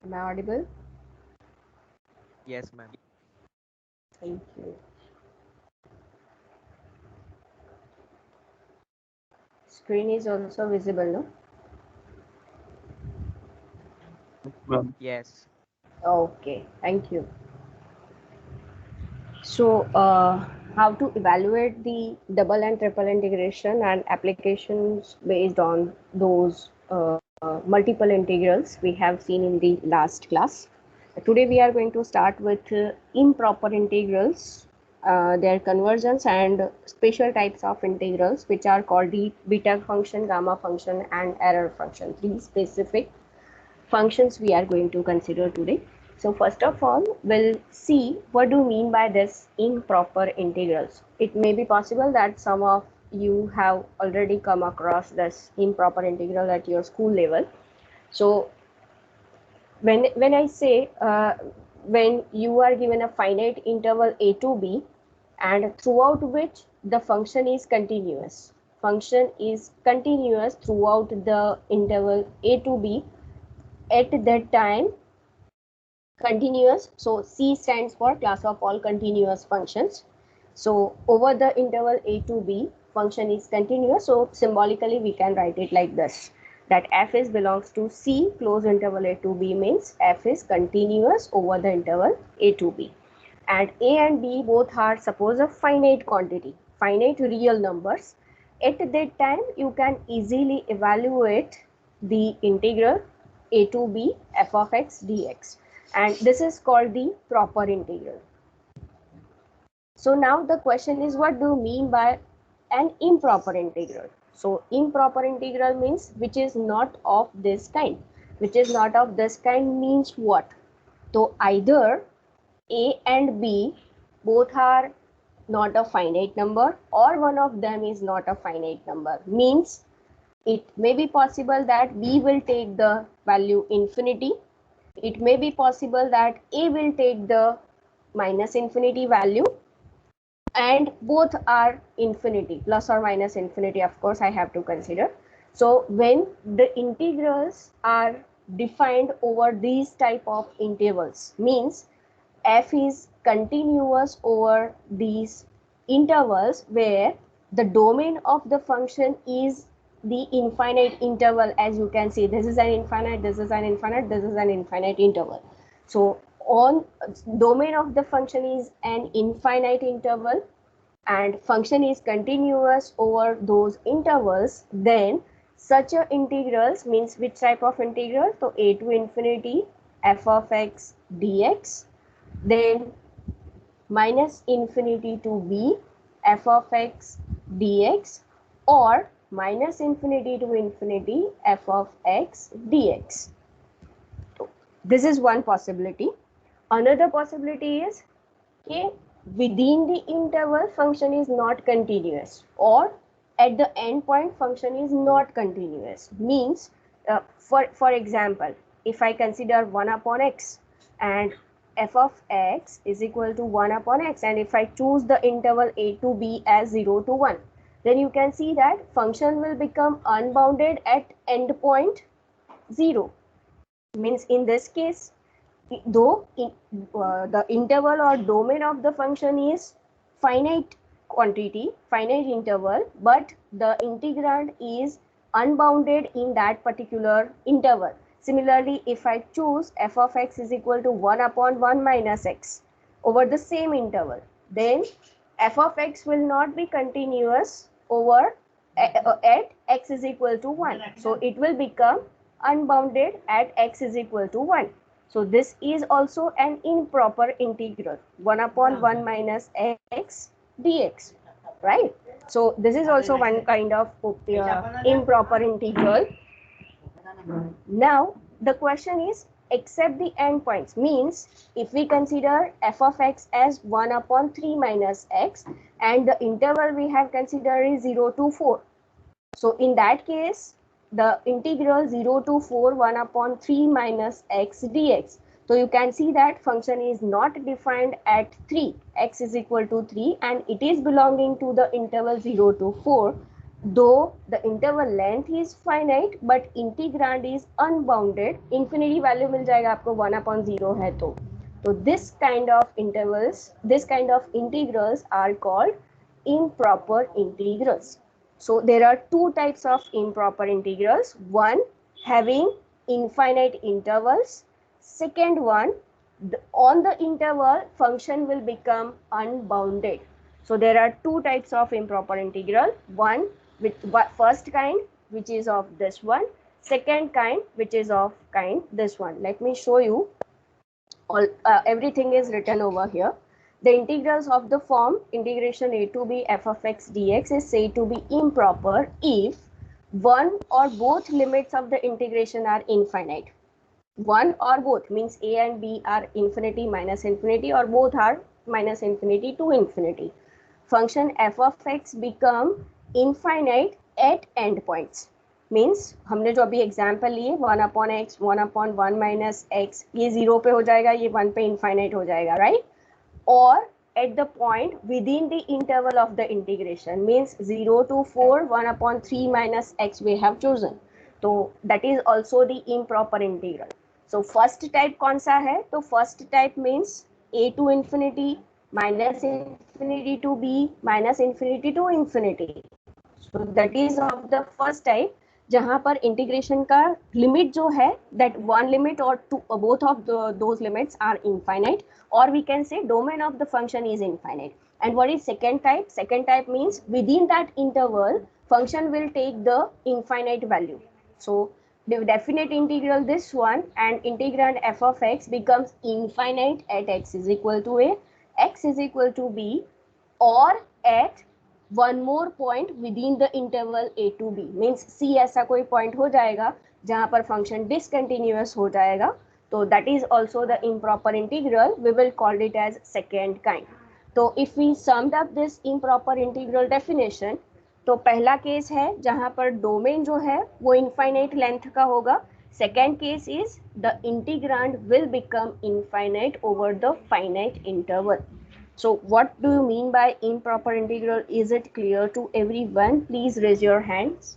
Am I audible? Yes, ma'am. Thank you. Screen is also visible, no? Yes. Okay, thank you. So, how to evaluate the double and triple integration and applications based on those multiple integrals we have seen in the last class. Today we are going to start with improper integrals, their convergence and special types of integrals which are called the beta function, gamma function and error function. Three specific functions we are going to consider today. So first of all, we'll see what do you mean by this improper integrals. It may be possible that some of you have already come across this improper integral at your school level. So when I say when you are given a finite interval a to b and throughout which the function is continuous. Function is continuous throughout the interval a to b at that time continuous. So C stands for class of all continuous functions. So over the interval a to b, function is continuous. So symbolically we can write it like this, that f is belongs to C close interval a to b means f is continuous over the interval a to b. And a and b both are suppose a finite quantity, finite real numbers. At that time you can easily evaluate the integral a to b f of x dx, and this is called the proper integral. So now the question is, what do you mean by an improper integral? So improper integral means which is not of this kind. Which is not of this kind means what? So either a and b both are not a finite number or one of them is not a finite number, means it may be possible that b will take the value infinity. It may be possible that a will take the minus infinity value, and both are infinity, plus or minus infinity, of course I have to consider. So when the integrals are defined over these type of intervals, means f is continuous over these intervals where the domain of the function is the infinite interval. As you can see, this is an infinite, this is an infinite, this is an infinite interval. So on domain of the function is an infinite interval and function is continuous over those intervals, then such a integrals means which type of integral? So a to infinity f of x dx, then minus infinity to b f of x dx, or minus infinity to infinity f of x dx. This is one possibility. Another possibility is, okay, within the interval function is not continuous, or at the end point function is not continuous, means for example, if I consider 1 upon x and f of x is equal to 1 upon x, and if I choose the interval a to b as 0 to 1, then you can see that function will become unbounded at end point 0. Means in this case, though the interval or domain of the function is finite quantity, finite interval, but the integrand is unbounded in that particular interval. Similarly, if I choose f of x is equal to 1 upon 1 minus x over the same interval, then f of x will not be continuous over at x is equal to 1. So it will become unbounded at x is equal to 1. So this is also an improper integral, 1 upon 1 minus x dx, right? So this is also one kind of improper integral. Now the question is, accept the endpoints, means if we consider f of x as 1 upon 3 minus x and the interval we have considered is 0 to 4. So in that case, the integral 0 to 4 1 upon 3 minus x dx. So you can see that function is not defined at 3, x is equal to 3, and it is belonging to the interval 0 to 4. though the interval length is finite but integrand is unbounded, infinity value मिल जाएगा आपको 1/0 है तो this kind of intervals, this kind of integrals are called improper integrals. So there are two types of improper integrals, one having infinite intervals, second one on the interval function will become unbounded. So there are two types of improper integral, one with first kind which is of this one, second kind which is of kind this one. Let me show you. All everything is written over here. The integrals of the form integration a to b f of x dx is said to be improper if one or both limits of the integration are infinite. One or both means a and b are infinity minus infinity or both are minus infinity to infinity. Function f of x become infinite at end points. Means हमने जो अभी example लिए 1/x 1/1 minus x, ये 0 पे हो जाएगा, ये 1 पे इनफाइनाइट हो जाएगा, राइट? और at the point within the interval of the integration means 0 to 4 1/3 minus x we have chosen, so that is also the improper integral. So first type कौन सा है? तो first type means a to infinity minus infinity to b minus infinity to infinity. So that is of the first type जहाँ पर integration का limit जो है that one limit or two both of those limits are infinite, or we can say domain of the function is infinite. And what is second type? Second type means within that interval function will take the infinite value. So the definite integral this one and integrand f of x becomes infinite at x is equal to a, x is equal to b, or at one more point with in the interval a to b means c ऐसा कोई point हो जाएगा जहां पर function discontinuous हो जाएगा, तो that is also the improper integral, we will call it as second kind. तो if we summed up this improper integral definition, तो पहला केस है जहां पर डोमेन जो है वो इनफाइनाइट लेंथ का होगा. Second case is the integrand will become infinite over the finite interval. So what do you mean by improper integral? Is it clear to everyone? Please raise your hands.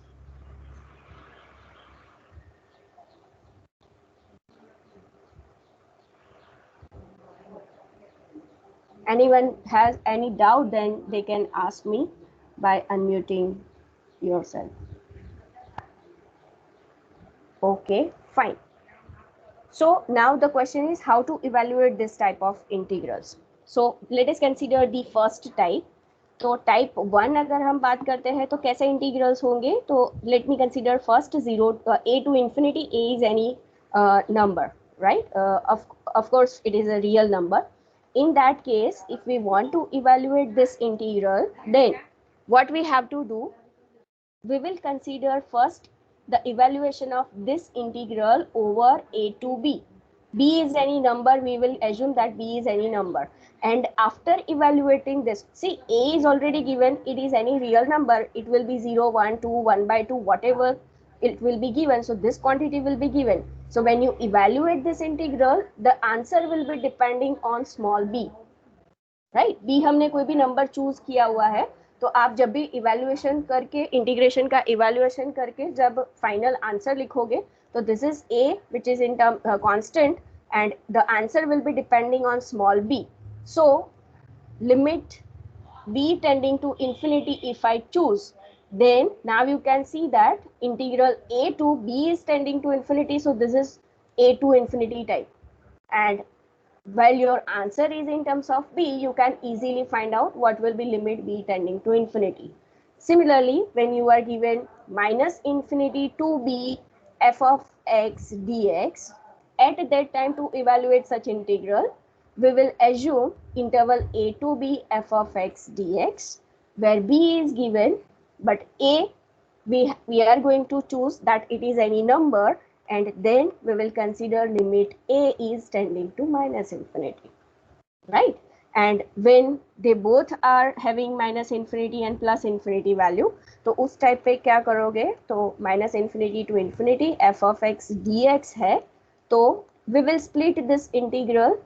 Anyone has any doubt, then they can ask me by unmuting yourself. Okay, fine. So now the question is how to evaluate this type of integrals. So let us consider the first type. तो type 1 अगर हम बात करते हैं तो कैसे integrals होंगे? तो let me consider first 0 a to infinity. A is any number, right? Of course it is a real number. In that case, if we want to evaluate this integral, then what we have to do, we will consider first the evaluation of this integral over a to b. B is any number, we will assume that b is any number. And after evaluating this, see a is already given, it is any real number, it will be 0, 1, 2, 1/2, whatever it will be given. So this quantity will be given. So when you evaluate this integral, the answer will be depending on small b. Right, B हमने कोई भी number choose किया हुआ है, तो आप जब भी इवेल्युएशन करके इंटीग्रेशन का इवेल्युएशन करके जब फाइनल आंसर लिखोगे, तो this is A which is in term constant and the answer will be depending on small B. So limit b tending to infinity if I choose, then now you can see that integral a to b is tending to infinity, so this is a to infinity type. And while your answer is in terms of b, you can easily find out what will be limit b tending to infinity. Similarly, when you are given minus infinity to b f of x dx, at that time to evaluate such integral, we will assume interval a to b f of x dx, where b is given, but a we are going to choose that it is any number, and then we will consider limit a is tending to minus infinity, right? And when they both are having minus infinity and plus infinity value, तो उस type पे क्या करोगे? तो minus infinity to infinity f of x dx है, तो we will split this integral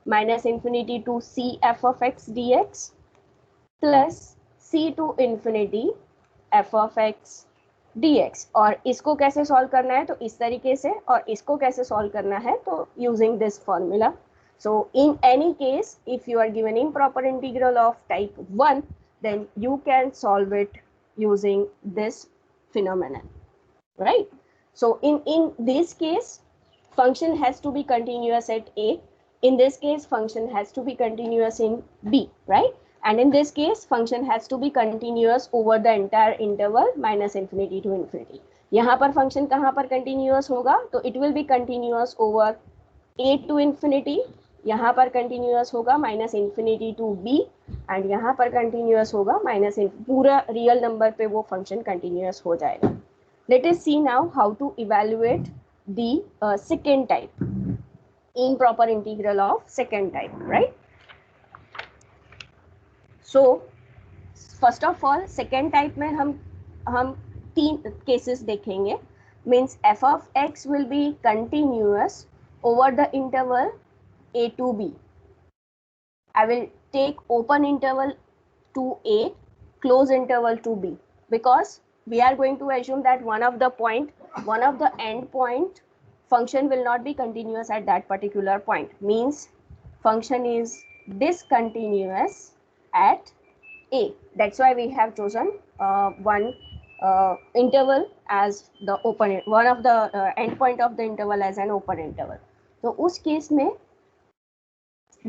minus infinity to c f of x dx plus c to infinity F of x D X. और इसको कैसे solve करना है, तो इस तरीके से, और इसको कैसे सॉल्व करना है, तो using this formula. So in any case, if you are given improper integral of type 1, then you can solve it using this phenomenon, right? So in this case, function has to be continuous at A. In this case, function has to be continuous in B, right? And in this case, function has to be continuous over the entire interval minus infinity to infinity. यहाँ पर function कहाँ पर continuous होगा, तो it will be continuous over A to infinity, यहाँ पर continuous होगा minus infinity to B, and यहाँ पर कंटिन्यूअस होगा माइनस, पूरा रियल नंबर पे वो फंक्शन कंटिन्यूअस हो जाएगा. Let us see now how to evaluate the second type, improper integral of second type, right? So first of all, second type में हम तीन केसेस देखेंगे. Means f of x will be continuous over the interval A to B. I will take open interval to A, close interval to B, because we are going to assume that one of the end point function will not be continuous at that particular point. Means function is discontinuous at A. That's why we have chosen one interval as the open, one of the end point of the interval as an open interval. तो उस case में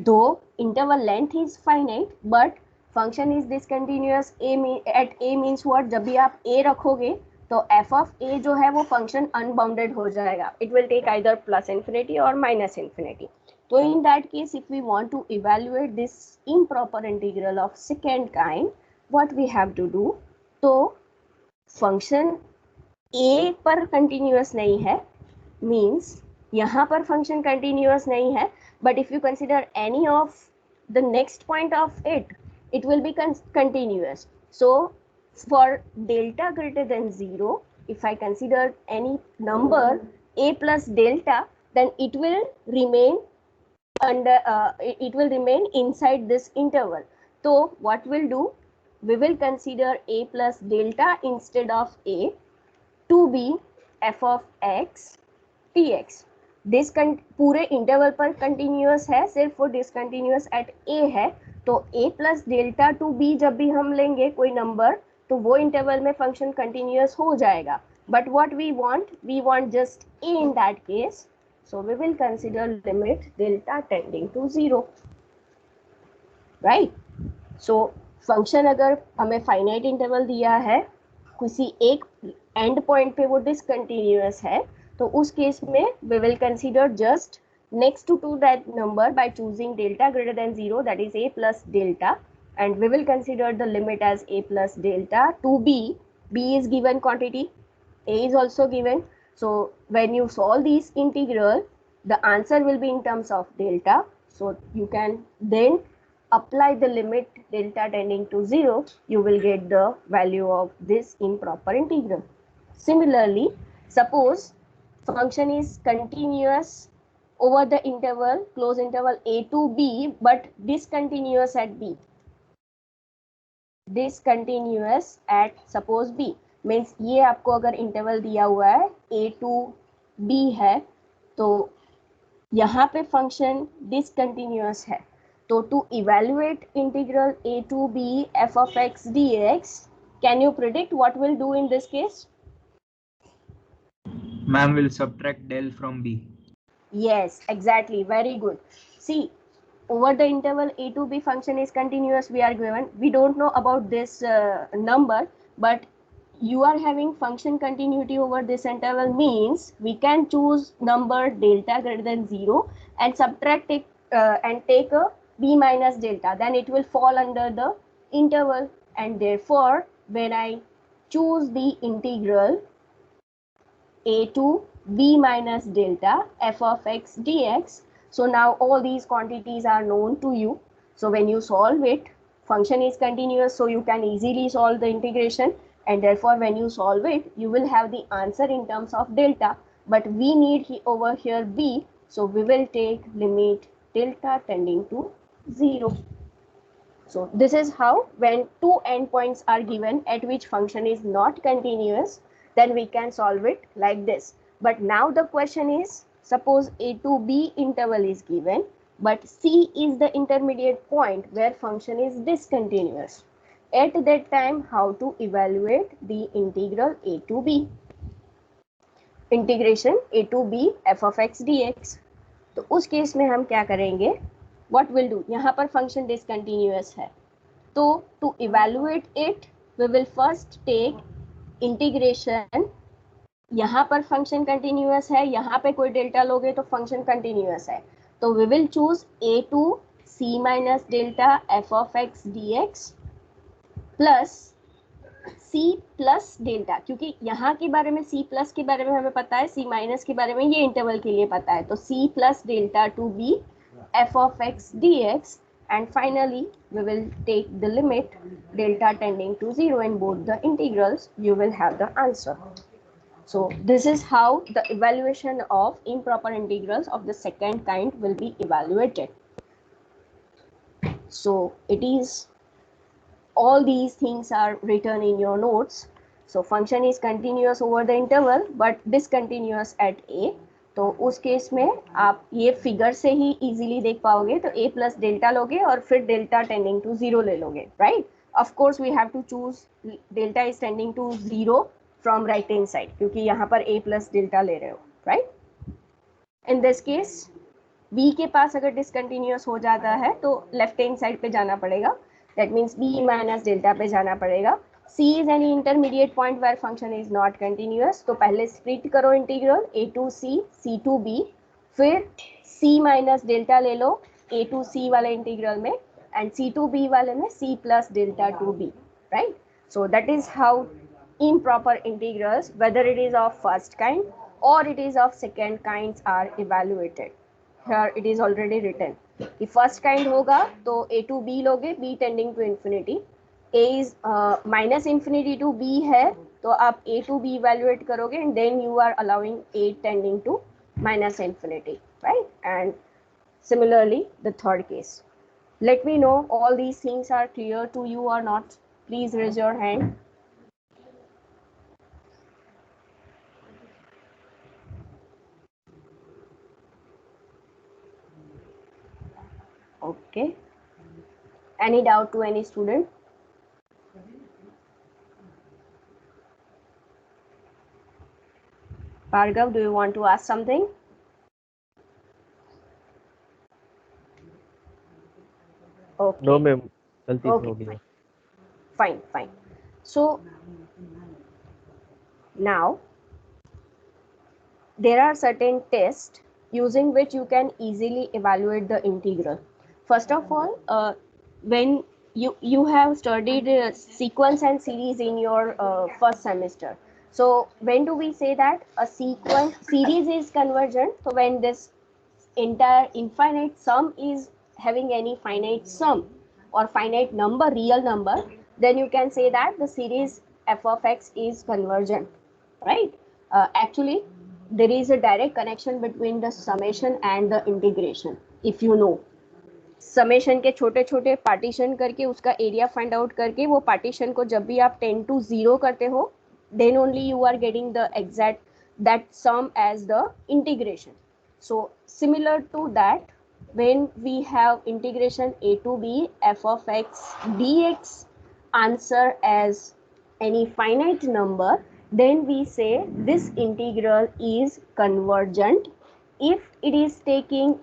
though interval length is finite but function is discontinuous at A means what, जब भी आप A रखोगे तो f of A जो है वो function unbounded हो जाएगा. It will take either plus infinity or minus infinity. So in that case, if we want to evaluate this improper integral of second kind, what we have to do, तो function A पर continuous नहीं है, means यहाँ पर function continuous नहीं है, but if you consider any of the next point of it, it will be continuous. So for delta greater than 0, if I consider any number A plus delta, then it will remain under it will remain inside this interval. So what we'll do, we will consider A plus delta instead of A to be f of x dx. पूरे interval पर continuous है, सिर्फ वो discontinuous at A है. तो a plus delta to B जब भी हम लेंगे कोई नंबर, तो वो इंटरवल में फंक्शन कंटिन्यूअस हो जाएगा. But what we want just a in that case. So we will consider limit delta tending to 0, right? So function अगर हमें फाइनाइट इंटरवल दिया है, किसी एक एंड पॉइंट पे वो डिसकंटिन्यूअस है, तो उस केस में we will consider just next to that number by choosing delta greater than 0, that is a plus delta, and we will consider the limit as a plus delta to b. B is given quantity, a is also given. So when you solve this integral, the answer will be in terms of delta. So you can then apply the limit delta tending to 0, you will get the value of this improper integral. Similarly, suppose function is continuous over the interval, close interval A to B, but discontinuous at B. Discontinuous at suppose B. Means ये आपको अगर interval दिया हुआ है A to B है, तो यहाँ पे function discontinuous है. तो to evaluate integral A to B f of x dx, can you predict what we'll do in this case? Ma'am will subtract del from B. Yes, exactly. Very good. See, over the interval A to B function is continuous, we are given. We don't know about this number, but you are having function continuity over this interval, means we can choose number delta greater than 0 and subtract it and take a b minus delta. Then it will fall under the interval, and therefore when I choose the integral A to b minus delta f of x dx. So now all these quantities are known to you. So when you solve it, function is continuous, so you can easily solve the integration, and therefore when you solve it, you will have the answer in terms of delta. But we need over here b, so we will take limit delta tending to 0. So this is how, when two endpoints are given at which function is not continuous, then we can solve it like this. But now the question is, suppose a to b interval is given, but c is the intermediate point where function is discontinuous. At that time, how to evaluate the integral a to b? Integration a to b f of x dx. तो उस case में हम क्या करेंगे, what will do, यहाँ पर function discontinuous है, तो to evaluate it we will first take integration, यहाँ पर फंक्शन कंटिन्यूअस है, यहाँ पे कोई डेल्टा लोगे तो फंक्शन कंटिन्यूअस है, तो we will choose a to c minus delta f of x dx plus c plus delta, क्योंकि यहाँ के बारे में c प्लस के बारे में हमें पता है, c माइनस के बारे में ये इंटरवल के लिए पता है, तो c plus delta to B f of x dx, and finally we will take the limit delta tending to 0 in both the integrals, you will have the answer. So this is how the evaluation of improper integrals of the second kind will be evaluated. So it is, all these things are written in your notes. So function is continuous over the interval but discontinuous at a, तो उस case में आप ये figure से ही easily देख पाओगे, तो a plus delta लोगे और फिर डेल्टा टेंडिंग टू 0 ले लोगे, right. Of course we have to choose delta is tending to 0 from right hand side, क्योंकि यहाँ पर a प्लस डेल्टा ले रहे हो, right. In this case b के पास अगर डिसकंटिन्यूअस हो जाता है तो लेफ्ट हैंड साइड पे जाना पड़ेगा, that means b minus delta पे जाना पड़ेगा. c is any intermediate point where function is not continuous, तो पहले स्प्लिट करो integral a to c, c to b, फिर c माइनस डेल्टा ले लो a to c वाले इंटीग्रल में, एंड c to b वाले में c plus delta to b, right. So that is how improper integrals, whether it is of first kind or it is of second kinds, are evaluated. Here it is already written कि first kind होगा तो a to b लोगे, b tending to infinity, a is minus infinity to b है तो आप a to b evaluate करोगे, and then you are allowing a tending to minus infinity, right. And similarly the third case. Let me know all these things are clear to you or not. Please raise your hand. Okay. Any doubt to any student? Bhargav, do you want to ask something? Okay. No, ma'am. गलती से Okay, हो गया. fine. So now there are certain tests using which you can easily evaluate the integral. First of all, when you have studied sequence and series in your first semester, so when do we say that a series is convergent? So when this entire infinite sum is having any finite sum or finite number, real number, then you can say that the series f of x is convergent, right. Actually there is a direct connection between the summation and the integration. If you know, summation के छोटे छोटे partition करके उसका area find out करके वो partition को जब भी आप 10 to 0 करते हो, then only you are getting the exact that sum as the integration. So similar to that, when we have integration a to b f of x dx answer as any finite number, then we say this integral is convergent. If it is taking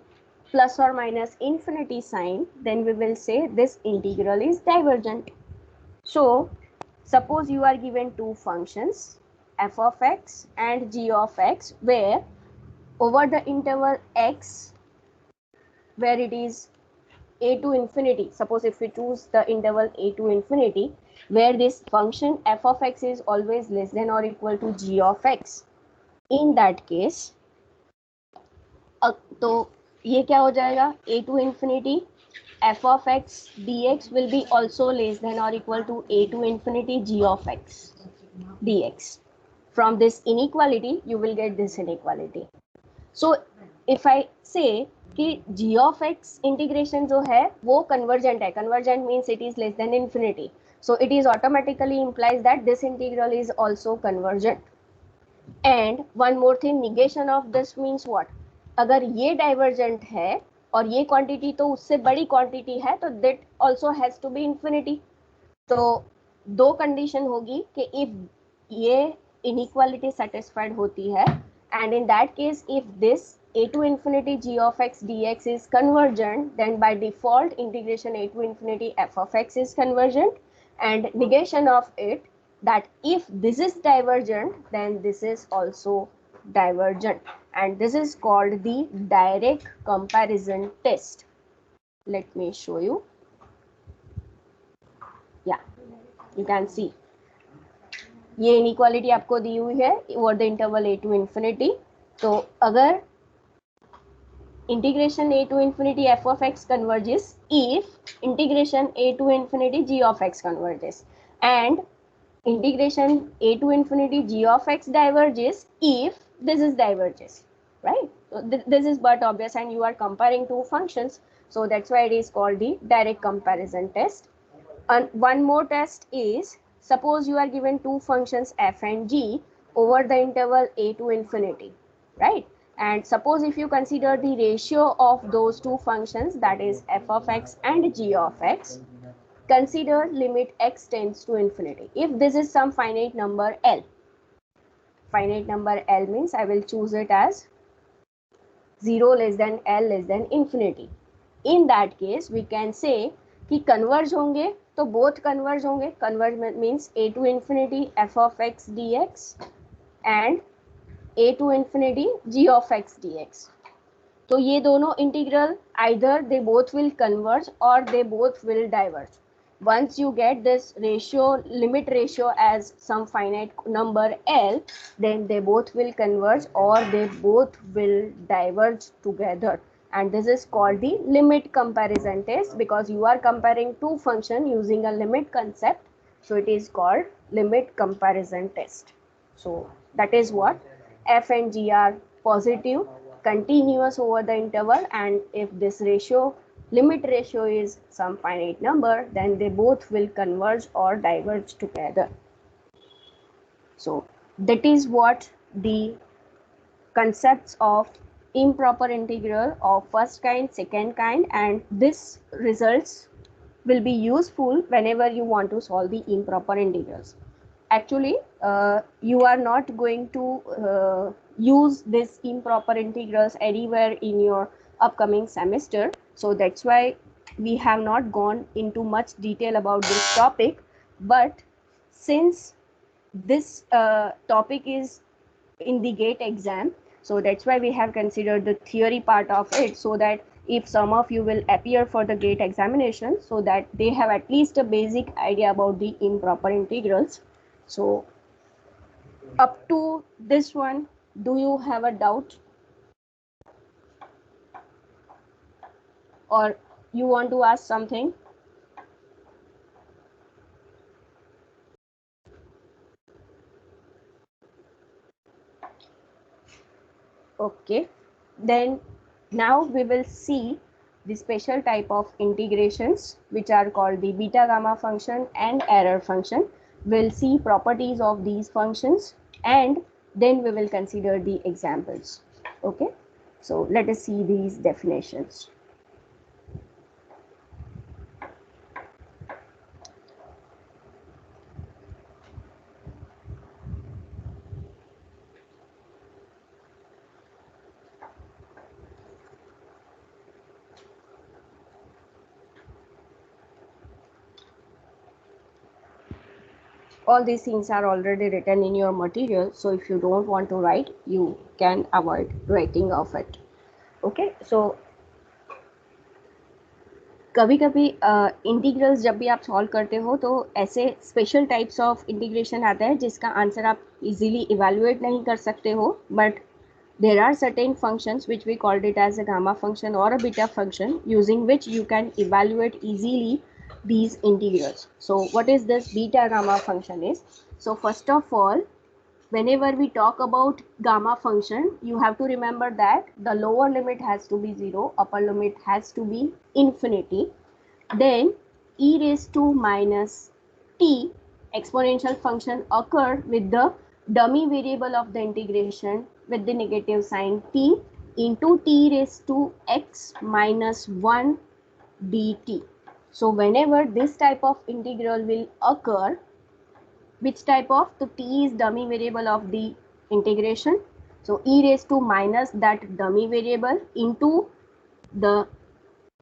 plus or minus infinity sign, then we will say this integral is divergent. So suppose you are given two functions f of x and g of x, where over the interval x where it is a to infinity, suppose if we choose the interval a to infinity, where this function f of x is always less than or equal to g of x, in that case तो ये क्या हो जाएगा, a to infinity f of x dx will be also less than or equal to a to infinity g of x dx. From this inequality you will get this inequality. So if I से कि g of x integration जो है वो convergent है, convergent means it is less than infinity, so it is automatically implies that this integral is also convergent. And one more thing, negation of this means what, अगर ये divergent है और ये quantity तो उससे बड़ी quantity है तो that also has to be infinity. तो दो condition होगी कि if ये inequality satisfied होती है, and in that case if this a to infinity g of x dx is convergent, then by default integration a to infinity f of x is convergent, and negation of it, that if this is divergent then this is also divergent, and this is called the direct comparison test. Let me show you. Yeah, you can see ये inequality आपको दी हुई है over the interval a to infinity. तो अगर integration a to infinity f of x converges if integration a to infinity g of x converges, and integration a to infinity g of x diverges if this is diverges, right? So this is but obvious, and you are comparing two functions, so that's why it is called the direct comparison test. And one more test is, suppose you are given two functions f and g over the interval a to infinity, right? And suppose if you consider the ratio of those two functions, that is f of x and g of x, consider limit x tends to infinity. If this is some finite number L, finite number L means I will choose it as 0 less than L less than infinity. In that case, we can say कि converge होंगे तो both converge होंगे. Converge means a to infinity f of x dx and a to infinity g of x dx. तो ये दोनों integral either they both will converge or they both will diverge. Once you get this ratio, limit ratio as some finite number L, then they both will converge or they both will diverge together. And this is called the limit comparison test, because you are comparing two functions using a limit concept. So it is called limit comparison test. So that is what f and g are positive, continuous over the interval, and if this ratio, limit ratio is some finite number, then they both will converge or diverge together. So that is what the concepts of improper integral of first kind, second kind, and this results will be useful whenever you want to solve the improper integrals. Actually, you are not going to use this improper integrals anywhere in your upcoming semester. So that's why we have not gone into much detail about this topic. But since this topic is in the GATE exam, so that's why we have considered the theory part of it, so that if some of you will appear for the GATE examination, so that they have at least a basic idea about the improper integrals. So up to this one, do you have a doubt? Or you want to ask something? Okay, then now we will see the special type of integrations which are called the beta gamma function and error function. We'll see properties of these functions and then we will consider the examples. Okay, so let us see these definitions. All these things are already written in your material, so if you don't want to write, you can avoid writing of it. Okay, so कभी कभी integrals जब भी आप solve करते हो तो ऐसे special types of integration आता है जिसका आंसर आप इजीली इवेलुएट नहीं कर सकते हो, but there are certain functions which we called it as a gamma function or a beta function, using which you can evaluate easily these integrals. So what is this beta gamma function is? So first of all, whenever we talk about gamma function, you have to remember that the lower limit has to be 0, upper limit has to be infinity. Then e raised to minus t exponential function occurred with the dummy variable of the integration with the negative sign t into t raised to x minus 1 dt. So whenever this type of integral will occur, which type of, the t is dummy variable of the integration, so e raised to minus that dummy variable into the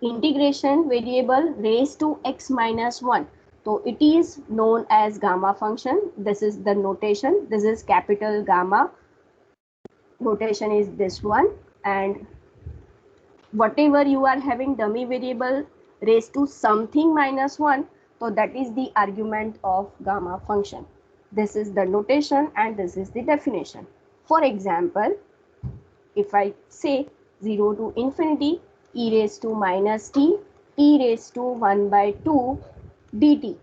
integration variable raised to x minus 1. So it is known as gamma function. This is the notation. This is capital gamma. Notation is this one. And whatever you are having dummy variable raised to something minus 1, so that is the argument of gamma function. This is the notation and this is the definition. For example, if I say 0 to infinity e raised to minus t raised to 1 by 2 dt.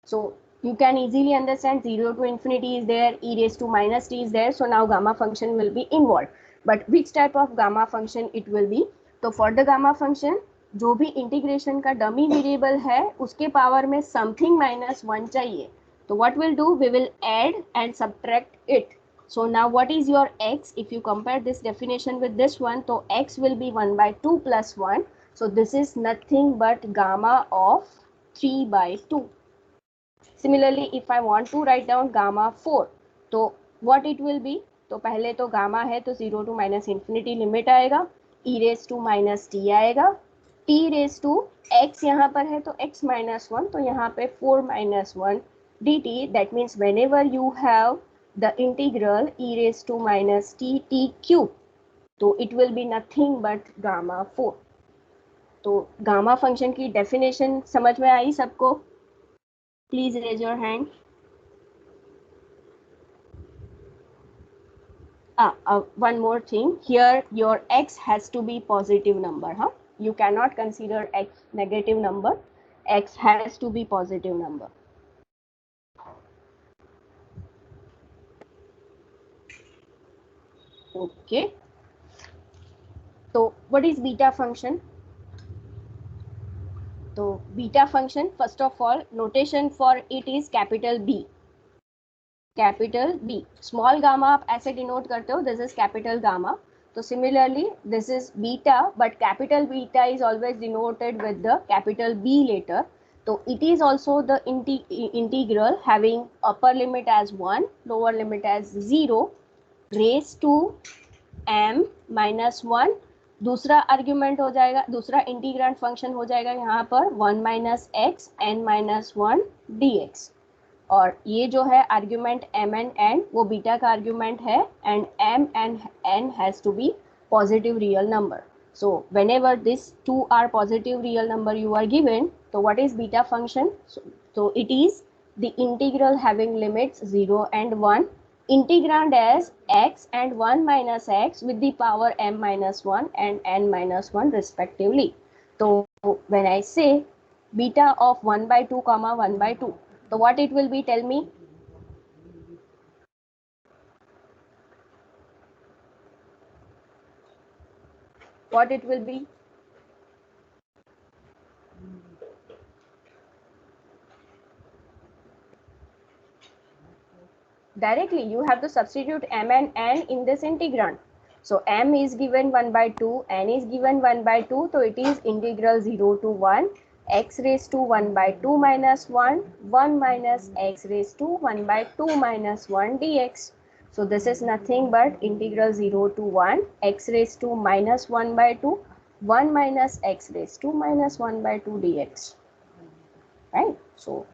So you can easily understand 0 to infinity is there, e raised to minus t is there. So now gamma function will be involved. But which type of gamma function it will be? So for the gamma function, जो भी integration का dummy variable है उसके power में something minus 1 चाहिए. तो what we'll do, we will add and subtract it. So now what is your x? If you compare this definition with this one, so x will be 1 by 2 plus 1. So this is nothing but gamma of 3 by 2. Similarly, if I want to write down gamma 4, तो what it will be? तो पहले तो gamma है तो 0 to minus infinity limit आएगा, e raised to minus t आएगा, t raised to x यहाँ पर है तो x minus 1, तो यहाँ पे 4 minus 1 dt. That means whenever you have the integral e raised to minus t cube, तो it will be nothing but gamma 4. तो गामा फंक्शन की डेफिनेशन समझ में आई सबको? Please raise your hand. One more thing. Here your x has to be positive number. You cannot consider x negative number. X has to be positive number. Okay. So what is beta function? So beta function, first of all, notation for it is capital B. Capital B. Small gamma आप ऐसे denote करते हो, this is capital gamma. So similarly, this is beta, but capital beta is always denoted with the capital B later. So it is also the integral having upper limit as 1, lower limit as 0, raised to m minus 1. दूसरा argument हो जाएगा, दूसरा integrant function हो जाएगा यहाँ पर 1 minus X N minus 1 D X. और ये जो है आर्ग्यूमेंट m एंड n वो बीटा का आर्ग्यूमेंट है and m and n has to be positive real number. So whenever this two are positive real number you are given, so what is beta function? So it is the integral having limits 0 and 1, integrand as x and 1 minus x with the power m minus 1 and n minus 1 respectively. So when I say beta of 1 by 2 comma 1 by 2, so what it will be, tell me? What it will be? Directly you have to substitute m and n in this integrand. So m is given 1 by 2, n is given 1 by 2, so it is integral 0 to 1, x raised to 1 by 2 minus 1, 1 minus x raised to 1 by 2 minus 1 dx. So this is nothing but integral 0 to 1, x raised to minus 1 by 2, 1 minus x raised to minus 1 by 2 dx. Right? So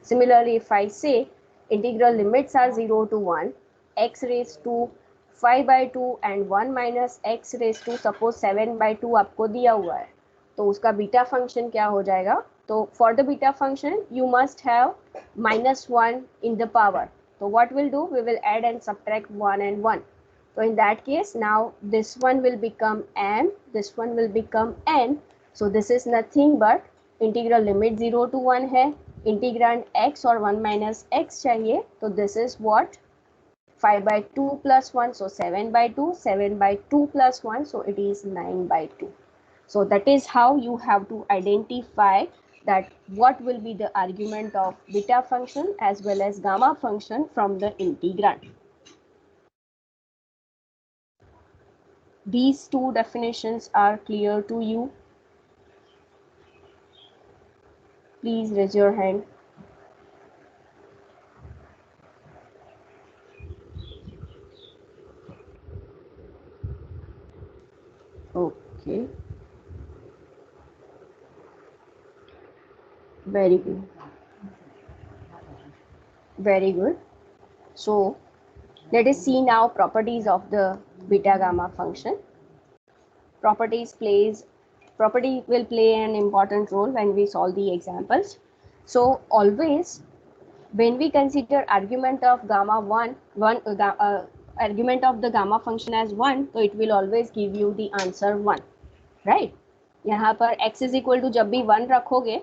similarly, if I say integral limits are 0 to 1, x raised to 5 by 2 and 1 minus x raised to suppose 7 by 2 आपको दिया हुआ है, तो उसका beta function क्या हो जाएगा? तो for the beta function you must have minus 1 in the power. So what we'll do, we will add and subtract 1 and 1. So in that case, now this one will become m, this one will become n. So this is nothing but integral limit 0 to 1 है, integrand x और 1 minus x चाहिए, तो this is what 5/2 plus 1, so 7/2, 7/2 plus 1, so it is 9/2. So that is how you have to identify that what will be the argument of beta function as well as gamma function from the integrand. These two definitions are clear to you? Please raise your hand. Okay. Very good. Very good. So let us see now properties of the beta gamma function. Property will play an important role when we solve the examples. So always when we consider argument of gamma argument of the gamma function as 1, so it will always give you the answer 1, right? यहाँ पर x is equal to जब भी 1 रखोगे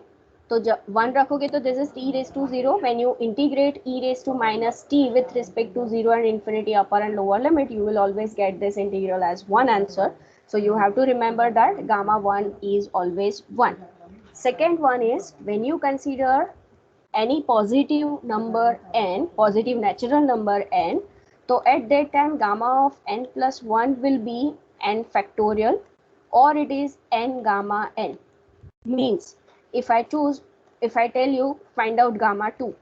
तो जब 1 रखोगे तो this is t raised to 0. When you integrate e raised to minus t with respect to 0 and infinity upper and lower limit, you will always get this integral as 1 answer. So you have to remember that gamma 1 is always 1. Second one is when you consider any positive number n, positive natural number n, so at that time gamma of n plus 1 will be n factorial, or it is n gamma n. Means if I tell you find out gamma 2,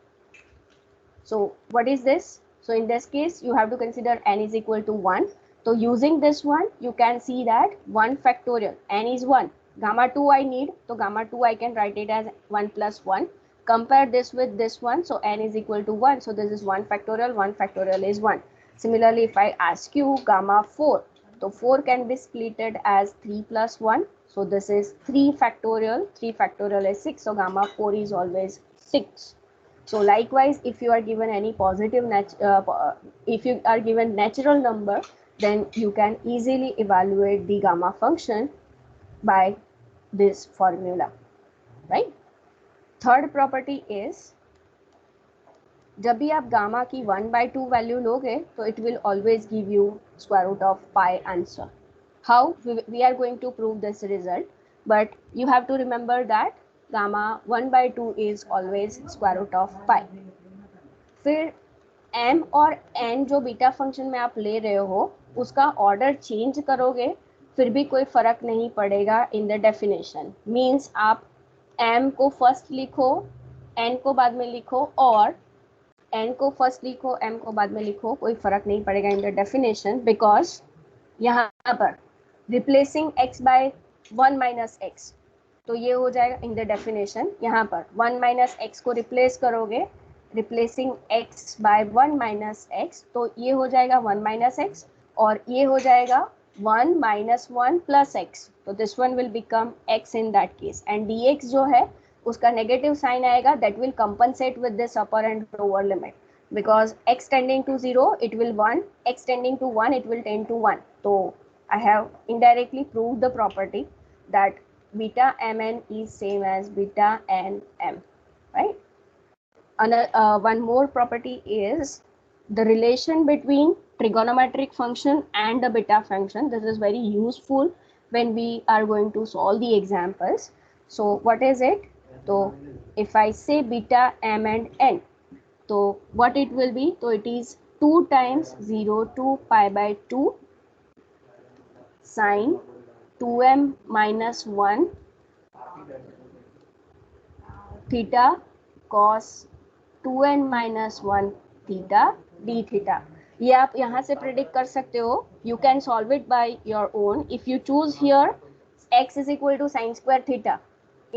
so what is this? So in this case you have to consider n is equal to 1. So using this one you can see that 1 factorial, n is 1, gamma 2 I need, so gamma 2 I can write it as 1 plus 1. Compare this with this one, so n is equal to 1, so this is 1 factorial is 1. Similarly, if I ask you gamma 4, so 4 can be splitted as 3 plus 1, so this is 3 factorial is 6, so gamma 4 is always 6. So likewise, if you are given any positive if you are given natural number, then you can easily evaluate the gamma function by this formula, right? Third property is जब भी आप gamma की 1/2 value लोगे तो it will always give you square root of pi answer. How we are going to prove this result, but you have to remember that gamma 1/2 is always square root of pi. फिर m और n जो beta function में आप ले रहे हो उसका order change करोगे फिर भी कोई फर्क नहीं पड़ेगा इन द डेफिनेशन. मीन्स आप m को फर्स्ट लिखो, n को बाद में लिखो, और n को फर्स्ट लिखो, m को बाद में लिखो, कोई फर्क नहीं पड़ेगा इन द डेफिनेशन, बिकॉज यहाँ पर replacing x by 1 minus X, तो ये हो जाएगा इन द डेफिनेशन. यहाँ पर 1 माइनस एक्स को रिप्लेस करोगे, replacing x by 1 minus X, तो ये हो जाएगा 1 माइनस एक्स, और ये हो जाएगा 1 माइनस 1 प्लस एक्स, तो this one will become x in that case. And dx जो है उसका नेगेटिव साइन आएगा, that will compensate with this upper and lower limit, because x tending to 0 it will 1, x tending to 1 it will tend to 1. So I have indirectly proved the property that beta mn is same as beta nm, right? Another one more property is the relation between trigonometric function and the beta function. This is very useful when we are going to solve the examples. So what is it? So if I say beta m and n, so what it will be? So it is 2 times 0 to pi by 2 sine 2m minus 1 theta cos 2n minus 1 theta d theta. ये आप यहाँ से predict कर सकते हो. You can solve it by your own. If you choose here x is equal to sin square theta,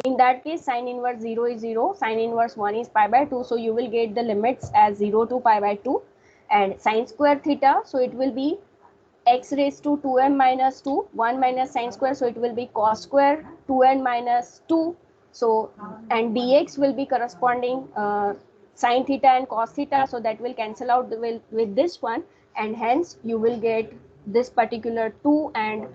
in that case sin inverse 0 is 0, sin inverse 1 is pi by 2, so you will get the limits as 0 to pi by 2, and sin square theta, so it will be x raised to 2m minus 2, 1 minus sin square, so it will be cos square 2n minus 2, so and dx will be corresponding sin theta and cos theta, so that will cancel out with this one, and hence you will get this particular 2 and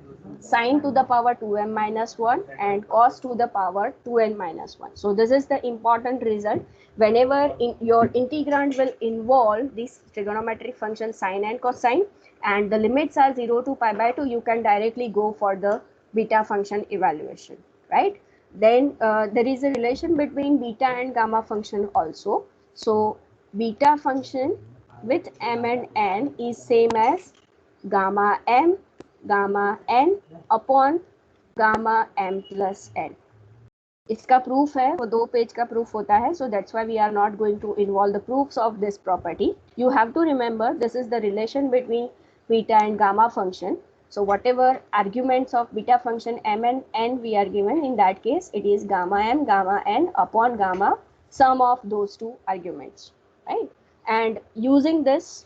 sine to the power 2m minus 1 and cos to the power 2n minus 1. So this is the important result. Whenever your integrand will involve this trigonometric function sine and cosine, and the limits are 0 to pi by 2, you can directly go for the beta function evaluation, right? Then there is a relation between beta and gamma function also. So beta function with m and n is same as gamma m gamma n upon gamma m plus n. इसका proof है, वो 2 page का proof होता है. So that's why we are not going to involve the proofs of this property. You have to remember this is the relation between beta and gamma function. So whatever arguments of beta function m and n we are given, in that case it is gamma m gamma n upon gamma sum of those two arguments, right? And using this,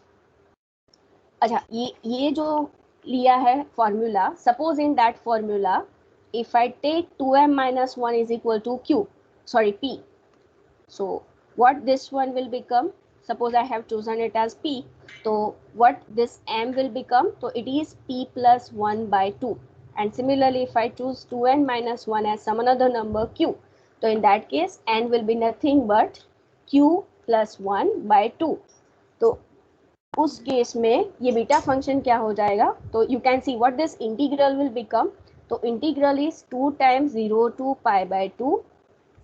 अच्छा ये जो लिया है formula, suppose in that formula if I take 2m minus 1 is equal to p, so what this one will become, suppose I have chosen it as p, so what this m will become, so it is p plus 1 by 2. And similarly if I choose 2n minus 1 as some another number q, so in that case n will be nothing but q plus 1 by 2. तो उस case में ये beta function क्या हो जाएगा, तो you can see what this integral will become. तो integral is 2 times 0 to pi by 2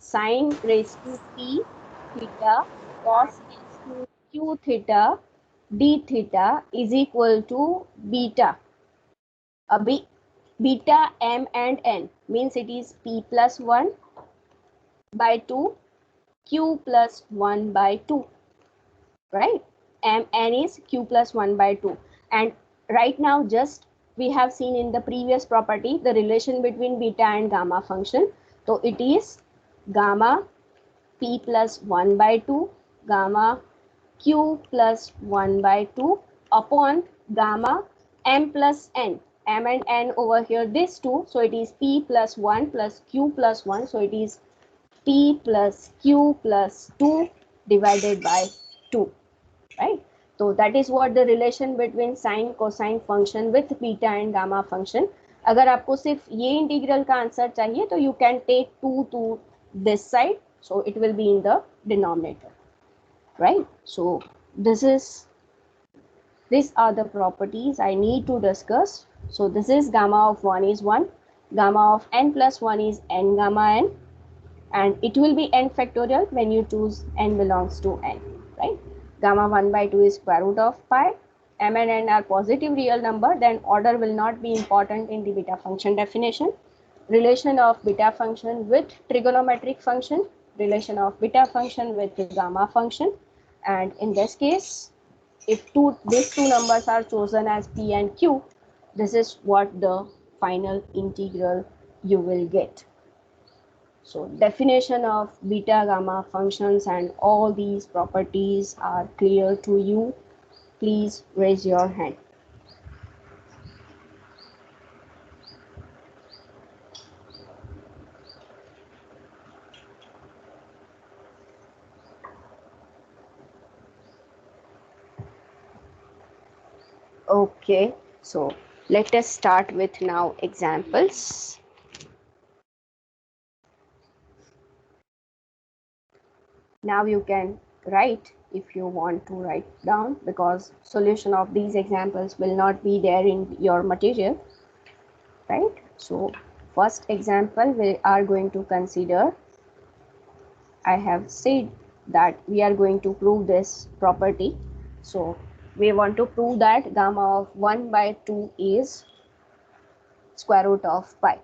sin raised to p theta cos raised to q theta d theta is equal to beta. अभी beta m and n means it is p plus 1 by 2 q plus 1 by 2, right? N is q plus 1 by 2. And right now just we have seen in the previous property the relation between beta and gamma function. So it is gamma p plus 1 by 2 gamma q plus 1 by 2 upon gamma m plus n. M and n over here, this two, so it is p plus 1 plus q plus 1, so it is p plus q plus 2 divided by 2. Right? So that is what the relation between sine cosine function with beta and gamma function. अगर आपको सिर्फ ये integral का answer चाहिए तो you can take 2 to this side, so it will be in the denominator, right? So these are the properties I need to discuss. So this is gamma of 1 is 1, gamma of n plus 1 is n gamma n, and it will be n factorial when you choose n belongs to n, right? Gamma 1 by 2 is square root of pi. M and n are positive real number, then order will not be important in the beta function definition. Relation of beta function with trigonometric function, relation of beta function with the gamma function, and in this case if these two numbers are chosen as p and q, this is what the final integral you will get. So definition of beta gamma functions and all these properties are clear to you. Please raise your hand. Okay, so let us start with now examples. Now you can write if you want to write down, because solution of these examples will not be there in your material, right? So first example we are going to consider, I have said that we are going to prove this property. So we want to prove that gamma of 1 by 2 is square root of pi,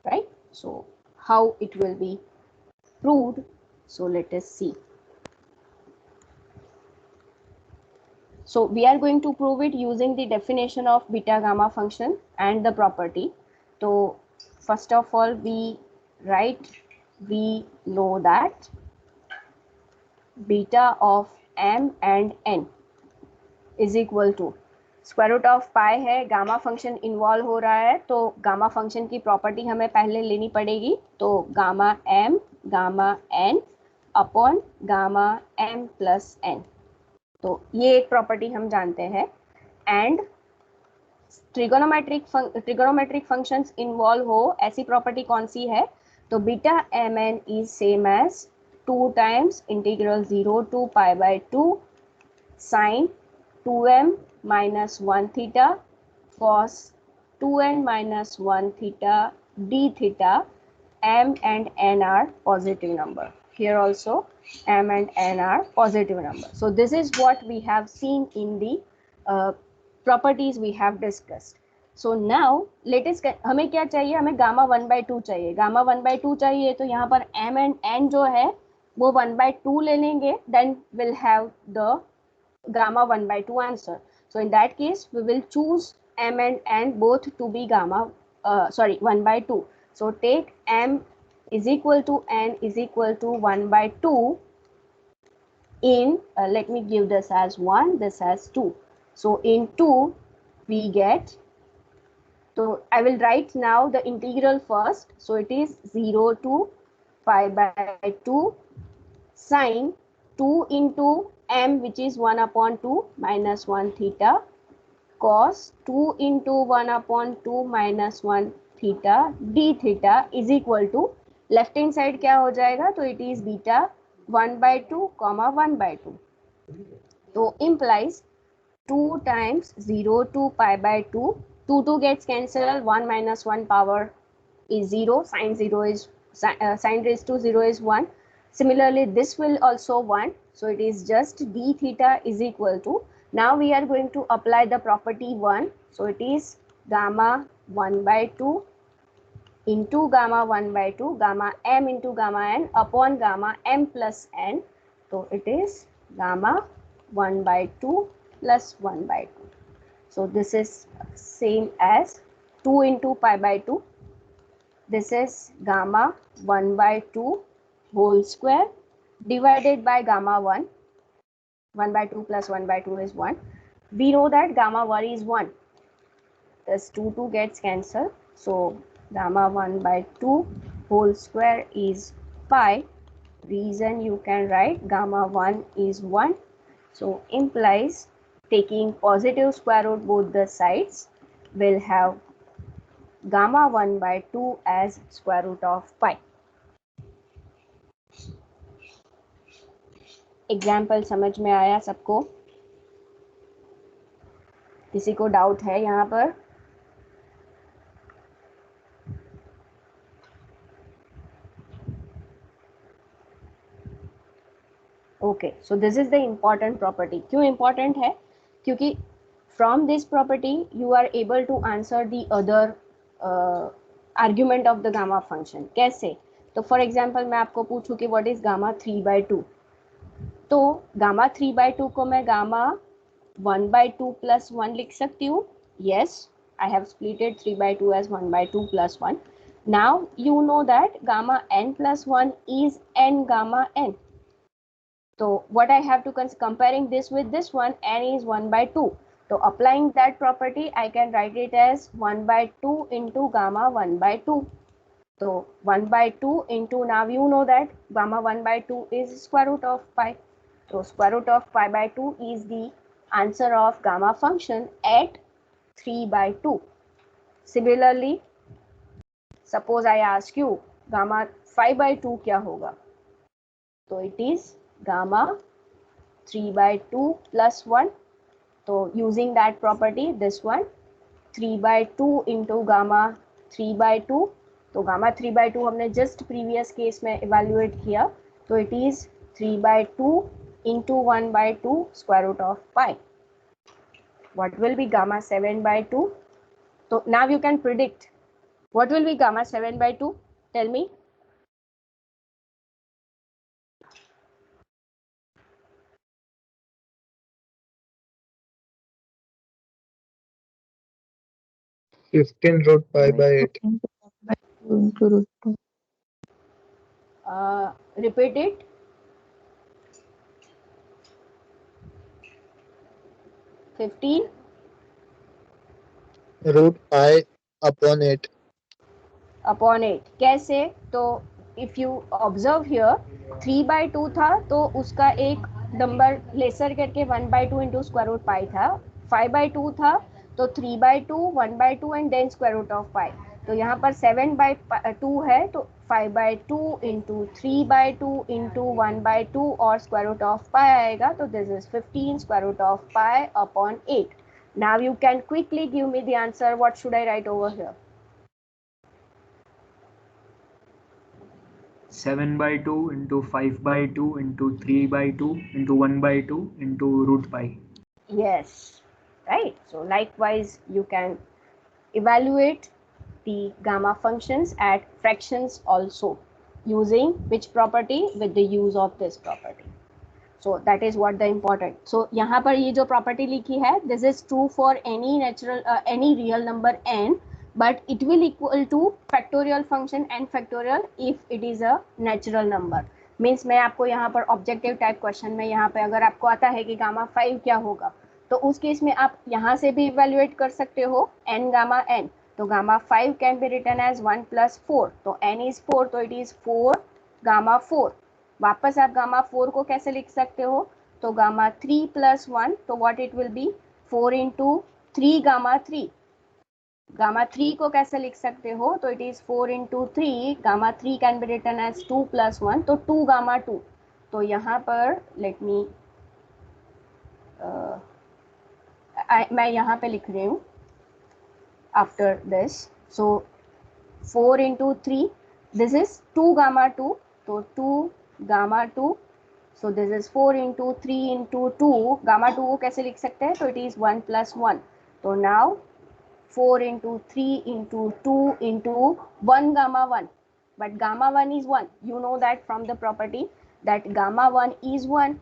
right? So how it will be proved, so let us see. So we are going to prove it using the definition of beta gamma function and the property. So first of all we know that beta of m and n is equal to square root of pi है, gamma function involve हो रहा है, तो gamma function की property हमें पहले लेनी पड़ेगी. तो gamma m gamma n upon gamma m plus n, तो ये एक प्रॉपर्टी हम जानते हैं. एंड ट्रिगोनोमेट्रिक फंक्शंस इन्वॉल्व हो, ऐसी प्रॉपर्टी कौन सी है? तो beta m n is same as 2 times integral 0 to pi by 2 sine 2m minus 1 theta cos 2n minus 1 theta d theta. M and n are positive number. Here also m and n are positive number. So this is what we have seen in the properties we have discussed. So now let us, हमें क्या चाहिए? हमें gamma 1/2 चाहिए. Gamma 1/2 चाहिए तो यहाँ पर m and n जो है वो 1/2 ले लेंगे. Then we'll have the gamma 1/2 answer. So in that case we will choose m and n both to be gamma 1/2. So take m is equal to n is equal to 1/2 in let me give this as 1, this as 2. So in 2 we get, so I will write now the integral first. So it is 0 to pi by 2 sine 2 into m, which is 1 upon 2 minus 1 theta, cos 2 into 1 upon 2 minus 1 theta d theta is equal to, left hand side क्या हो जाएगा? तो it is beta 1/2 comma 1/2. तो implies 2 times 0 to pi by 2, 2 gets cancelled, 1 minus 1 power is 0, sin raised to 0 is 1. Similarly this will also 1, so it is just d theta is equal to, now we are going to apply the property 1, so it is gamma 1/2 into gamma 1/2 gamma m into gamma n upon gamma m plus n. So it is gamma 1/2 plus 1/2. So this is same as 2 into pi by 2. This is gamma 1/2 whole square divided by gamma 1. 1/2 plus 1/2 is 1. We know that gamma 1 is 1. This 2 gets cancelled. So gamma 1/2 whole square is pi. Reason you can write gamma 1 is 1. So implies taking positive square root both the sides, will have gamma 1/2 as square root of pi. Example समझ में आया सबको? किसी को doubt है यहाँ पर? Okay, so this is the important property. क्यों इम्पॉर्टेंट है? क्योंकि from this property you are able to answer the other argument of the gamma function. कैसे? तो फॉर एग्जाम्पल मैं आपको पूछूं कि व्हाट इज गामा 3/2, तो गामा 3/2 को मैं गामा 1/2 plus 1 लिख सकती हूँ. Yes, I have splitted 3/2 as 1/2 plus 1. Now you know that gamma n plus 1 is n gamma n. So what I have to comparing this with this one, n is 1/2. So applying that property, I can write it as 1/2 into gamma 1/2. So 1/2 into, now you know that gamma 1/2 is square root of pi. So square root of pi by 2 is the answer of gamma function at 3/2. Similarly, suppose I ask you gamma 5/2 क्या होगा? तो it is gamma 3/2 plus 1. So using that property, this one 3/2 into gamma 3/2. तो gamma 3/2 हमने just previous case में evaluate किया, तो it is 3/2 into 1/2 square root of pi. What will be gamma 7/2? So now you can predict what will be gamma 7/2. Tell me. Fifteen root pi by 8. Into root 2. Repeat it. Fifteen Root pi upon 8. upon 8. कैसे? तो if you observe here 3/2 था तो उसका एक number laser करके 1/2 into square root pi था. 5/2 था तो 3/2, 1/2 and then square root of pi. तो यहाँ पर 7/2 है तो 5/2 इंटू 3/2 इंटू 1/2 और स्क्वायर रूट ऑफ पाई आएगा, तो this is 15 square root of pi upon 8. Now you can quickly give me the answer. What should I write over here? 7/2 into 5/2 into 3/2 into 1/2 into root pi. Yes, right. So likewise, you can evaluate the gamma functions at fractions also using which property? With the use of this property. So that is what the important. So यहाँ पर ये जो property लिखी है, this is true for any natural any real number n, but it will equal to factorial function n factorial if it is a natural number. Means मैं आपको यहाँ पर objective type question में यहाँ पे अगर आपको आता है कि गामा 5 क्या होगा, तो उस केस में आप यहाँ से भी evaluate कर सकते हो n gamma n. तो gamma 5 can be written as 1 plus 4. तो n is 4, तो it is 4 gamma 4. वापस आप गामा 4 को कैसे लिख सकते हो? तो गामा 3 प्लस 1, तो what it will be 4 into 3 gamma 3. Gamma 3 को कैसे लिख सकते हो? तो it is 4 into 3. Gamma 3 can be written as 2 plus 1, तो 2 गामा 2. तो यहाँ पर लेट मी मैं यहाँ पे लिख रही हूँ after this. So 4 into 3, this is 2 gamma 2, तो 2 gamma 2. So this is 4 into 3 into 2. Gamma 2 को कैसे लिख सकते हैं? तो it is 1 plus 1. तो now 4 into 3 into 2 into 1 gamma 1. But gamma 1 is 1. You know that from the property that gamma 1 is 1.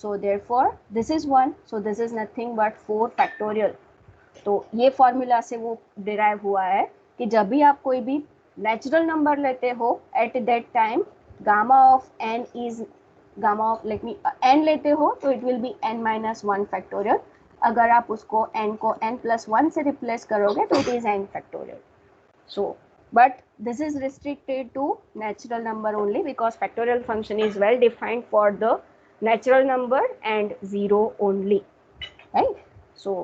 So therefore this is 1. So this is nothing but 4 factorial. तो ये formula से वो derive हुआ है कि जब भी आप कोई भी नेचुरल नंबर लेते हो at that time gamma of n is gamma of n लेते हो तो it will be n minus 1 factorial. अगर आप उसको n को n plus 1 से replace करोगे तो it is n factorial. So but this is restricted to natural number only because factorial function is well defined for the natural number and 0 only, right? So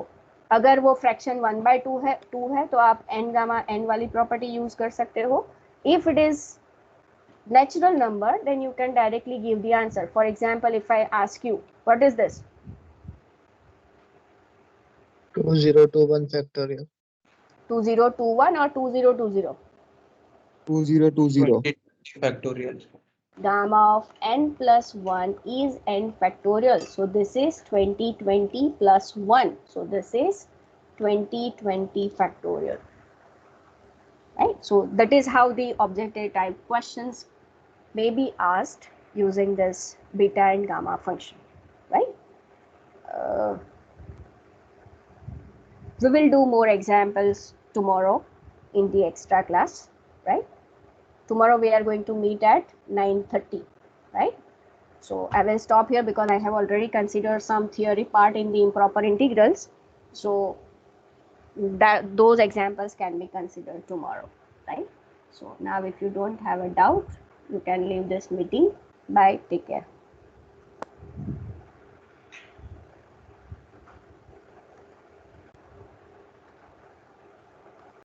अगर वो fraction 1/2 है 2 है तो आप n gamma n वाली property use कर सकते हो. If it is natural number, then you can directly give the answer. For example, if I ask you, what is this? 2021 factorial. 2021 or 2020? 2020 factorial. Gamma of n plus 1 is n factorial. So this is 2020 plus 1. So this is 2020 factorial. Right? So that is how the objective type questions may be asked using this beta and gamma function, right? We will do more examples tomorrow in the extra class, right? Tomorrow we are going to meet at 9:30, right? So I will stop here because I have already considered some theory part in the improper integrals. So that those examples can be considered tomorrow, right? So now if you don't have a doubt, you can leave this meeting. Bye, take care.